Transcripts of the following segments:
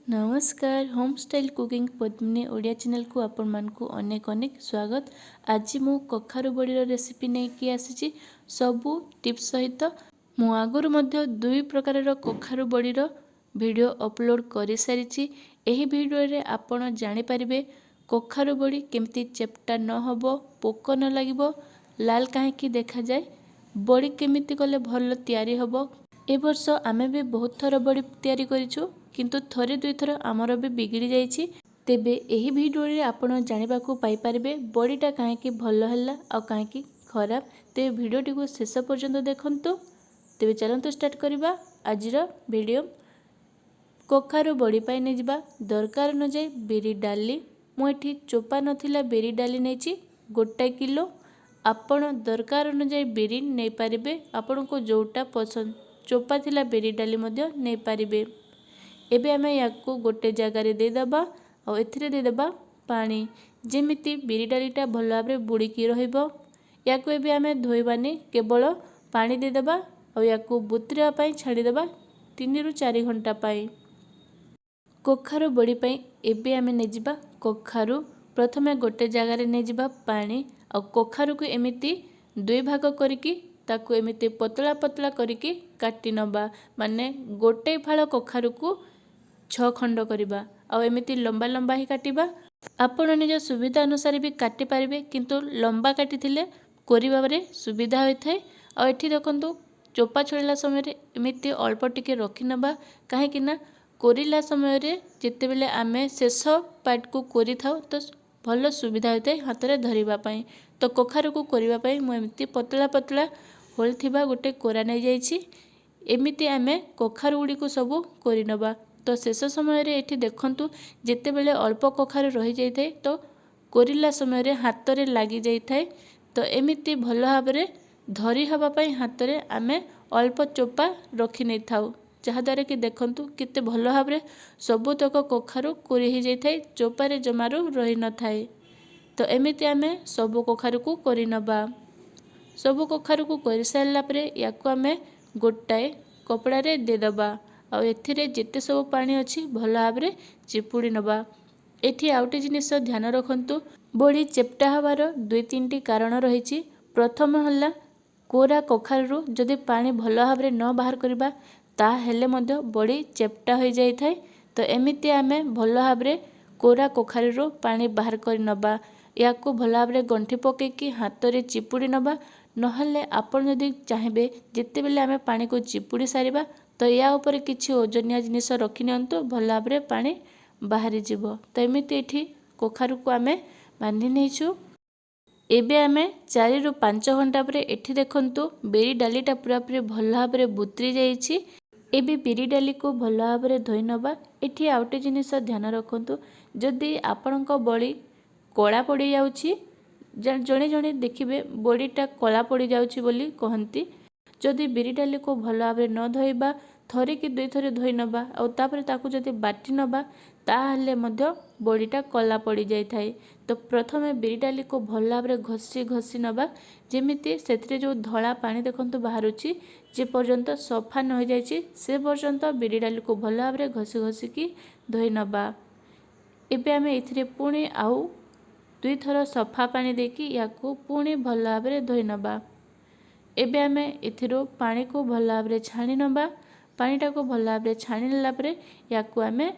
नमस्कार home style cooking Padmini Odia channel को आपण मानकु अनेक अनेक स्वागत। आज मु कखारु बड़ीर रेसिपी नहीं आसी सबू टिप्स सहित मु आगुरु मध्य दुई प्रकार कखारु बड़ीर वीडियो अपलोड कर सारी। एही वीडियो रे आपण जानि परिबे कखारु बड़ी केमती चेप्टा न हबो, पोक न लागिबो, लाल काहेकि देखा जाए, बड़ी केमिति कले भल तयारी हबो। ए वर्ष आमे भी बहुत थर बड़ी तयारी करिछु किंतु थरे दुई थर आमर भी बिगड़ी जाइछि। तेबे एही वीडियो रे आपण जानिबा को पाई परिबे बड़ीटा काहेकि भल हल्ला आ काहेकि खराब। ते वीडियोटी को शेष पर्यंत देखंतु। तेबे चलंतु स्टार्ट करिबा आजिर वीडियो। कखारु बड़ी पाई नै जिबा दरकार न जाय बेरी डाली। मु एठी चोपा नथिला बेरी डाली नैछि 1 किलो। आपण दरकार अनुसार बेरी नहीं पारिबे, आपण को जोटा पसंद चोपा थिला बेरी डाली मध्य नहीं पारिबे। एबे आमे याकू गोटे जगार दे दबा और एथिरे दे दबा पानी, जेमिति बेरी डालीटा भल भाबरे बुड़ीकी रहिबो। याकू एबे आमे धोइबानी, केवल पानी दे दबा और याकू बुतरिया पई छाड़ी दबा 3 रु 4 घंटा पई। कखारु बड़ी पई एबे आमे नै जिबा कखारु। प्रथमे गोटे जगार नै जिबा पानी और कखारु को एमिति दुई भाग करिकी ताकू एमिति पतला पतला करिकी काटी नबा। माने गोटे फाळ कखारु को 6 खंड करिबा और एमिति लंबा लंबा ही काटिबा। आपण निज सुविधा अनुसार भी काटी पारिबे, किंतु लंबा काटी थिले कोरी बाबरे सुविधा होय थाए। और एठी देखंतु चोपा छळिला समय रे एमिति अल्प टिके रखि नबा, काहे कि ना कोरिला समय रे जेते बेले आमे शेष पार्ट को कोरी थाउ तो भल सुविधा होता है हाथ में धरिबा पई। तो कखारु को कोरिबा पई मु एमिति पतला पतला होल थिबा गोटे कोरा नै जाइछि। एमिति आमे कखारु गुडी को सब कोरि नबा। तो शेष समय रे एठी देखंतु जेते बेले अल्प कखारु रहि जाय थाए तो कोरिला समय रे हाथ रे लागि जाय थाए। तो एमिति भल भाबरे धरि हबा पई हाथ रे आमे अल्प चोपा रखि नै थाउ, जहा द्वारा कि देखंतु केते भल भाबरे सबुतक कखारु कोरी ही जाय थाए, चोपारे जमारू रही न थाए। तो एमिति आमे सबु कखारु को कोरि नबा। सबु कखारु को कोरि सारला परे याकू आमे गोटाए कपड़ा रे दे दबा और एथिरे जेते सब पानी अछि भल भाबरे चिपुडी नबा। एठी आउटे जिनिस ध्यान रखंतु, बड़ी चेप्टा हबार 2-3टी कारण रहिछि। प्रथम हल्ला कोरा कखारु जदि पानी भल भाबरे न बाहर करबा ता हेले मध्य बड़ी चेप्टा हो जाय थाए। तो एमिति आमे भल भाबरे कोरा कखारु पानी बाहर कर नबा। याकू भल भाबरे गंठी पकेकी हाथ रे चिपुडी नबा। नहले आपण जदि चाहेबे जेते बेले आमे पानी को चिपुडी सारिबा तो या ऊपर किछि ओजनिया जिनिस रखि नियंतु, भल भाबरे पानी बाहरी जिवो। तो एमिति एठी कखारु को आमे बांधी नेछु। एबे आमे 4 रु 5 घंटा परे एठी देखंतु बेरी डालीटा पूरा पूरी भल भाबरे बुतरी जाइछि। एबे बेरी डाली को भल भाबरे धोई नबा। एठी आउटे जिनिस ध्यान रखंतु, जदि आपणक बड़ी कला पड़ी जाउछि, जणे जणे देखिबे बड़ीटा कला पड़ी जाउछि बोली कहंती। जदि बेरी डाली को भल भाबरे न धोइबा, थरे कि दुई थरे धोई नबा और तापरे ताकू जदि बाटी नबा ताहले मध्य बड़ीटा कला पड़ी जाय थाए। तो प्रथमे बेरी डाली को भल भाबरे घसी घसी नबा, जेमिति सेथिरे जो धला पानी देखंतु बाहरुछि जे पर्यंत सफा न हो जायछि से पर्यंत बेरी डाली को भल भाबरे घसी घसी की धोई नबा। एबे आमे एथिरे पुणी आउ 2 थर सफा पानी देकी याकू पुणी भल भाबरे धोई नबा। एबे आमे एथिरो पानी को भल भाबरे छाणी नबा। पानीटा को भल भाबरे छाणी नेला परे याकू आमे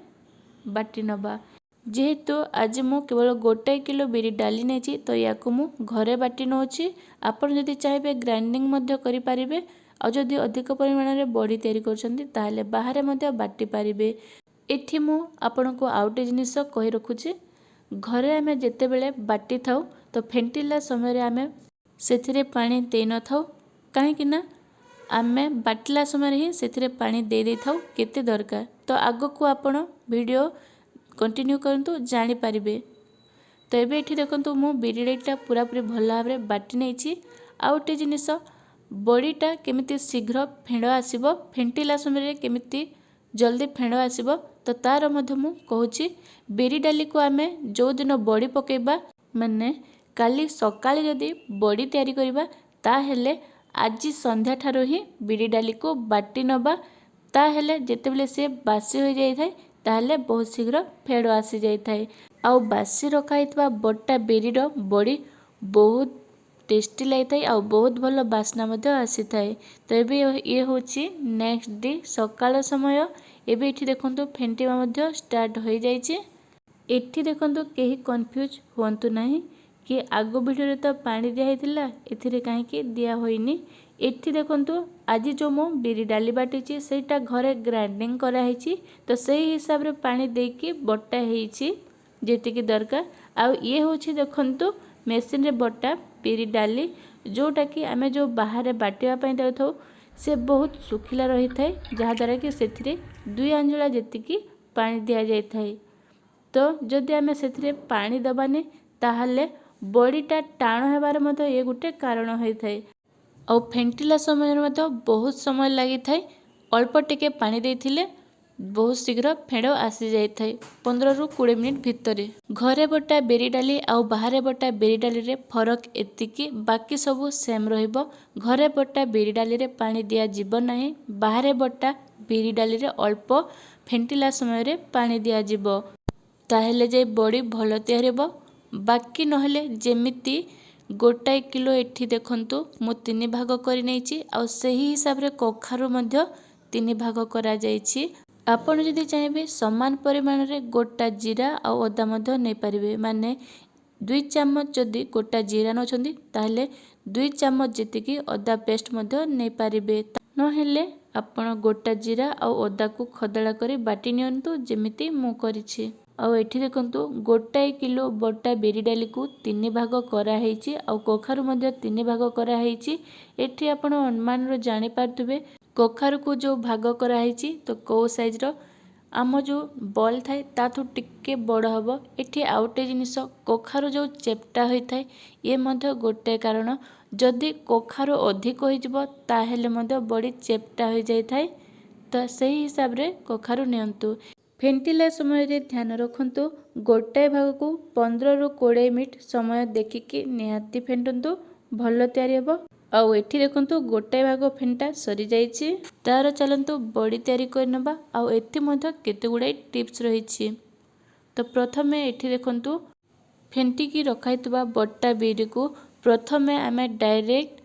बाटी नबा। जेहेतु आज मु केवल 1 किलो बेरी डाली नेछि तो याकू मु घरे बाटी नउछि। आपण जदि चाहेबे ग्राइंडिंग मध्य करि पारिबे और जदि अधिक परिमाण रे बड़ी तयारी करछन्ती ताहले बाहरे मध्य बाटी पारिबे। एठी मु आपनको आउटे जिनिस कहि रखुछि, घरे आमे जेते बेले बाटी थाउ तो फेंटिला समय रे आमे सेथिरे पानी दे न थाउ, काहे कि ना आमे बाटला समय रे ही सेथिरे पानी दे दे थाउ केते दरकार। तो आगो को आपण वीडियो कंटिन्यू करंतु जानि पारिबे। तो एबे एठी देखंतु मु बेरीडा पूरा पूरी भल भाबरे बाटी नेछि। आउटे जिनिस बड़ीटा केमिति शीघ्र फेंड आसीबो, फेंटिला समय रे केमिति जल्दी फेंड आसीबो तो तार मध्य मु कहूछि। बेरी डाली को आमे जो दिन बड़ी पकेबा माने काली सकाळे जदि बड़ी तयारी करिबा ताहेले आज संध्या ठारो ही बेरी डाली को बाटी नबा। ताहेले जेते बेले से बासी हो जाय थाए ताहले बहुत शीघ्र फेड़ आसी जाए। आउ बासी रखाई बटा बिरीर बड़ी बहुत टेस्टी लगी आउ बहुत भल बास्ना आसी थाए। तो ये हूँ नेक्स्ट डे सकाळ समय। एबे इठी देखंतु फेंटिबा स्टार्ट हो जाइए। एठी देखंतु कहीं कन्फ्यूज हुअंतु नहीं कि आगो वीडियो तो पानी दिया एथिरे कहीं दिया होइनी। एठी देखंतु आज जो मो बिरी डाली बाटी सेटा घरे ग्राइंडिंग कराई तो सही हिसाब रे पानी देकी बटा होइछि जेटिकी दरकार। आउ ये होछि देखंतु मेसिन रे बटा बिरी डाली जोटा कि आमे जो बाहर बाटिया पई देउथौ से बहुत सुखिला रही थाए जहा द्वारा कि सेथिरे 2 आंजुला जेतिकी पानी दिया जाय थाए। तो जदि आमे सेथिरे पानी दबानी ताहले बड़ीटा टाण हेबार मते ये गुटे कारण होई थाए। और फेंटिला समय बहुत समय लगी थाए। अल्प टिके पानी देथिले बहुत शीघ्र फेड़ आसी जाए 15 ରୁ 20 मिनिट भितर। घरे बटा बेरी डाली आउ बाहर बटा बेरी डाली रे फरक एतिकी बाकी सबू सेम रहिबो। घरे बटा बेरी डाली रे पानी दिया जीव नहीं, बाहर बटा बेरी डाली रे अल्प फेंटिला समय रे पानी दिया जीव ताहेले जे बड़ी भल तैयार हेबो। बाकी नहले जेमिति गोटाए किलो एठी देखंतु मु 3 भाग करि नैछि आउ सही हिसाब रे कखारु मध्य 3 भाग करा जाइछि। आपण जदि चाहिए समान परिमाण रे गोटा जीरा आउ अदा मध्य नै परिबे। माने 2 चामच जदि गोटा जीरा नछंदी ताहले 2 चामच जेतिकी अदा पेस्ट मध्य नै परिबे। नहेले आपण गोटा जीरा आउ अदा को खदड़ा करी बाटी नियंतु जेमिति मु करिछि। आउ एठी देखंतु गोटाए किलो बटा बेरी डाली को 3 भाग करा हेछि आउ कखारु मध्य 3 भाग करा हेछि। एठी आपण अनुमान रो जानि पारथुबे कखारु को जो भाग करा हेछि तो को साइज रो आम जो बॉल थाए ताथु टिके बड़ हबो। एठी आउटे जिनिस कखारु जो चेप्टा होई थाए ये मध्य गोटे कारण। जदि कखारु अधिक होई जिवो ताहेले मध्य बड़ी चेप्टा होई जाय थाए। तो सही हिसाब रे कखारु नियंतु। फेंटिला समय रे ध्यान रखंतु गोटे भाग को 15 ରୁ 20 मिनिट समय देखिकी निहाती फेंटंतु भल तैयारी हेबो। आउ एठी देखंतु गोटे भाग फेंटा सरी जाइछि। तार चलंतु बड़ी तैयारी कर नबा। आउ एथि मध्य केते गुडे टिप्स रहिछि। तो प्रथमे एठी देखंतु फेंटी की रखाइतबा बट्टा बिरी को प्रथमे आमे डायरेक्ट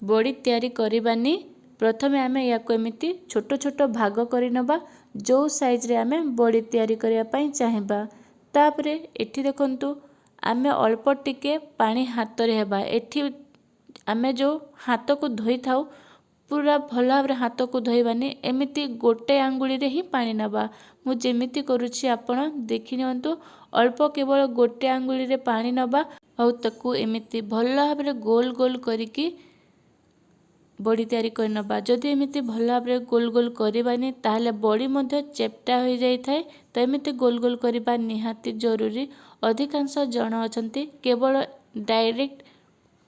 बड़ी तैयारी करिबानी। प्रथमे आमे याको एमिति छोट छोट भाग करि नबा जो साइज रे आमे बड़ी तैयारी करिया पई चाहिबा। तापरे एठी देखंतु आमे अल्प टिके पानी हाथ रे हेबा। एठी आमे जो हाथ को धोई थाउ पूरा भल भाव हाथ को धोइबानी एमिति गोटे आंगुली रे ही पानी नबा। मु जेमिति करूछि आपण देखि नियंतु अल्प केवल गोटे आंगुली रे पानी नबा आउ ताकू एमिति भल भाव रे गोल गोल करिकी बड़ी तैयारी कर नबा। जदि एमिति भल भाव रे गोल गोल करिबानी ताहले बड़ी मध्य चेप्टा होई जाय थाए। तो एमिति गोल गोल करिबा निहाती जरूरी। अधिकांश जण अछंती केवल डायरेक्ट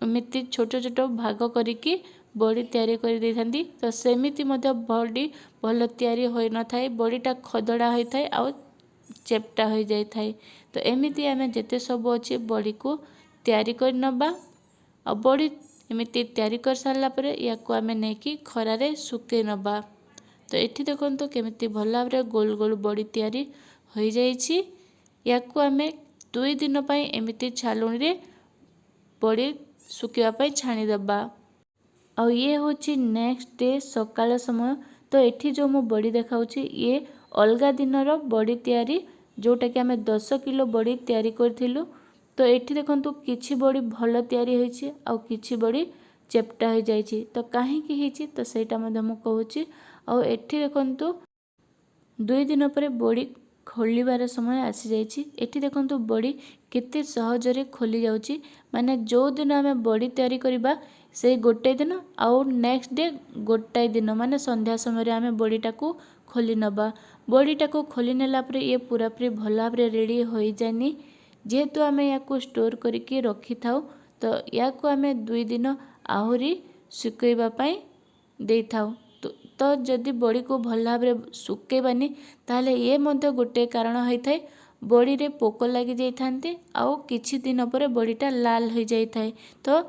एमिति छोट छोट भाग करिकी बड़ी तैयारी कर देथांती। तो सेमिति मध्य बड़ी भल तैयारी होई न थाए। बड़ीटा खदड़ा होई थाए आउ चेप्टा होई जाय थाए। तो एमिति आमे जेते सब अछि बड़ी को तैयारी कर नबा। आ बड़ी एमिति तैयारी कर सारला परे याको आमे नेकी खरा रे सुके नबा। तो एठी देखंतु केमिति भल भाव रे गोल गोल बड़ी तैयारी होई जाइछि। याको आमे 2 दिन पई एमिति छालुणी रे बड़ी सुकिया पई छाणी दबा। और ये होची नेक्स्ट डे सकाळ समय। तो एठी जो मु बड़ी देखाउची ये अलगा दिन रो बड़ी तैयारी जोटा कि आमे 10 किलो बड़ी तैयारी करथिलु। तो एठी देखंतु किछि बड़ी भल तैयारी होईछि आउ किछि बड़ी चेप्टा हो जाइछि। तो काहे कि हिछि तो सेटा मधे मु कहूची। आउ एठी देखंतु 2 दिन परे बड़ी खोलिबार समय आसी जाइछि। एठी देखंतु बड़ी केते सहज रे खोली जाउछि। माने जो दिन आमे बड़ी तैयारी करिबा से गोटे दिन आउ नेक्स्ट डे गोटाए दिन माने संध्या समय रे आमे बड़ीटा को खोली नबा। बड़ीटा को खोली नेला परे ये पूरा पूरी भल भाव रे रेडी होई जानी। जेहेतु आमे याको स्टोर करिके रखी थाउ तो याको आमे 2 दिन आहुरी सुकैबा पई देई थाउ। तो जदि बड़ी को भल भाव रे सुकैबानी ताहले ये मध्य गोटे कारण होई थाए बड़ी रे पोको लागि जाई थांते आउ किछि दिन परे बड़ीटा लाल हो जाई थाए। तो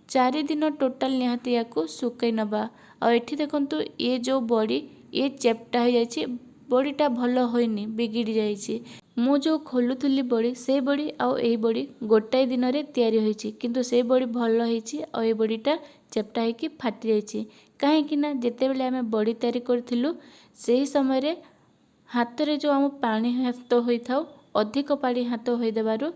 4 दिन टोटाल निहाती याको सुकै नबा। और एठी देखंतु ये जो बड़ी ये चेप्टा हो जाइछि बड़ीटा भल होइनी बिगिड़ी जाइए। मु जो खोलुली बड़ी से बड़ी आउ एई बड़ी गोटाए दिन रे तैयारी होइछि किंतु से बड़ी भल होइछि आ ए बड़ीटा चेप्टा होइकि फाटी जाइछि। काहेकि ना जेतेबेले आमे बड़ी तैयारी करथिलु सेही समय रे हाथ रे जो आम पानी हाथ होइथाउ अधिक पानी हाथ होई देबारु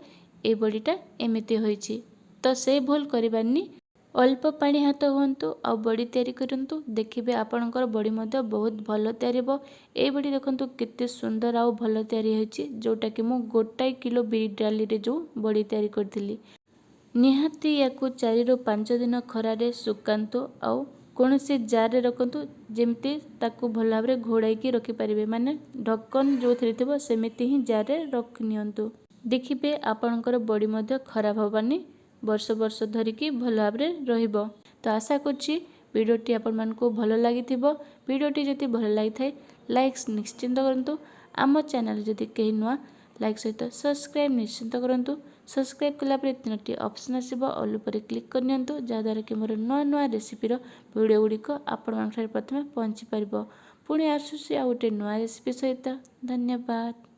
ए बड़ीटा एमिति होइछि। तो से भूल करबानी, अल्प पानी हाथ हुंतु आ बड़ी तैयारी करंतु, देखिबे आपणकर बड़ी मध्य बहुत भल तैयारी हो। ए बड़ी देखंतु केते सुंदर आ भल तैयारी होइछि, जोटा कि मु गोटाए किलो बिरी डाली रे जो बड़ी तैयारी करथिली। निहाती याकु 4 ରୁ 5 दिन खरा रे सुकांतु आउ कोनोसी जार रे रखंतु जेमती ताकू भल भाबरे घोड़ाई रखि परिबे, माने ढक्कन जो थरे थिबो सेमिति ही जार रे रखि नियंतु। देखिबे आपणकर बड़ी मध्य खराब होबानी, वर्ष वर्ष धरिकी भल भाबरे रहिबो। तो आशा करछि वीडियोटी आपण मानकु भल लागिथिबो। वीडियोटी जदि भल लागि थाए लाइक निश्चिंत करंतु। आम चैनल जदि केही नुआ लाइक सहित सब्सक्राइब निश्चिंत करंतु। सब्सक्राइब कला परे 3टी ऑप्शन आसीबो, ऑल पर क्लिक कर नियंतु, जहाद्वारा कि मोर नुआ नुआ रेसिपीर वीडियो गुड़िक आपण मान प्रथमे पहुंची परिबो। पुणी आसुसी आ गोटे नुआ रेसिपी सहित। धन्यवाद।